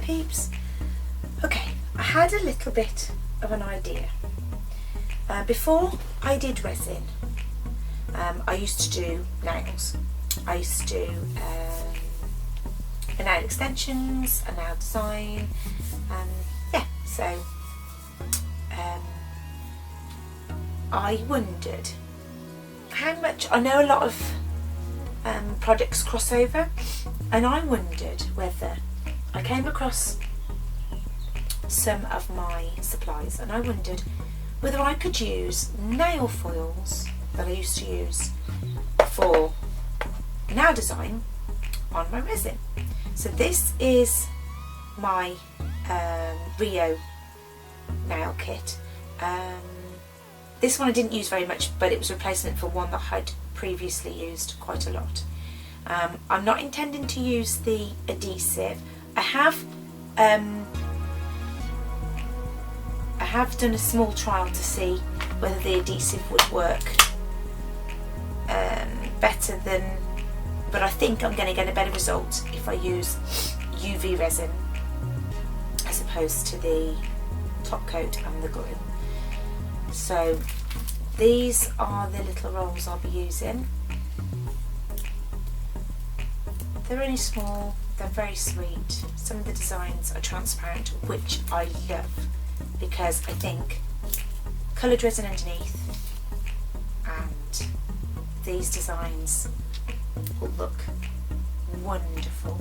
peeps. Okay, I had a little bit of an idea. Before I did resin, I used to do nails. I used to do nail extensions, a nail design, yeah, so I wondered how much, I know a lot of projects cross over, and I wondered whether, I came across some of my supplies and I wondered whether I could use nail foils that I used to use for nail design on my resin. So this is my Rio Nail kit. This one I didn't use very much, but it was a replacement for one that I'd previously used quite a lot. I'm not intending to use the adhesive. I have done a small trial to see whether the adhesive would work better than, but I think I'm going to get a better result if I use UV resin as opposed to the top coat and the glue. So these are the little rolls I'll be using. They're only small, they're very sweet. Some of the designs are transparent, which I love, because I think coloured resin underneath and these designs will look wonderful.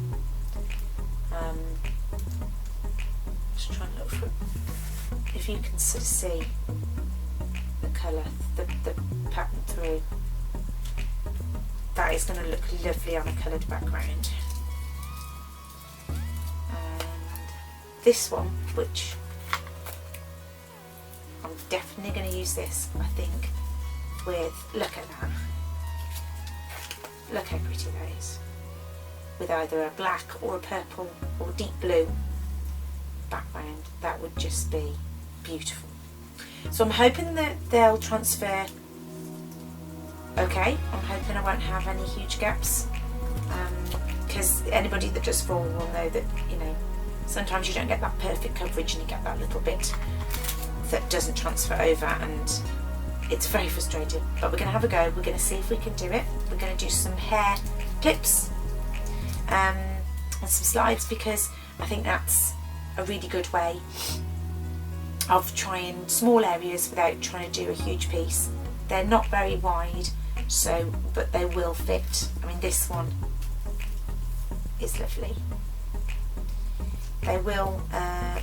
Just trying to look for, if you can sort of see the colour, the pattern through. That is going to look lovely on a coloured background. And this one, which I'm definitely going to use this, I think, with, look at that. Look how pretty that is. With either a black or a purple or deep blue background, that would just be beautiful. So I'm hoping that they'll transfer okay. I'm hoping I won't have any huge gaps, because anybody that does fall will know that, you know, sometimes you don't get that perfect coverage and you get that little bit that doesn't transfer over, and it's very frustrating. But we're going to have a go. We're going to see if we can do it. We're going to do some hair clips and some slides, because I think that's a really good way of trying small areas without trying to do a huge piece. They're not very wide, so, but they will fit. I mean, this one is lovely. They will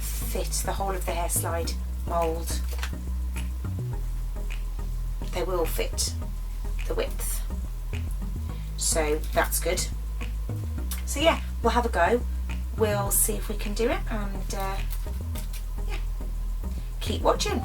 fit the whole of the hair slide mould. They will fit the width, so that's good. So yeah, we'll have a go. We'll see if we can do it, and yeah, keep watching.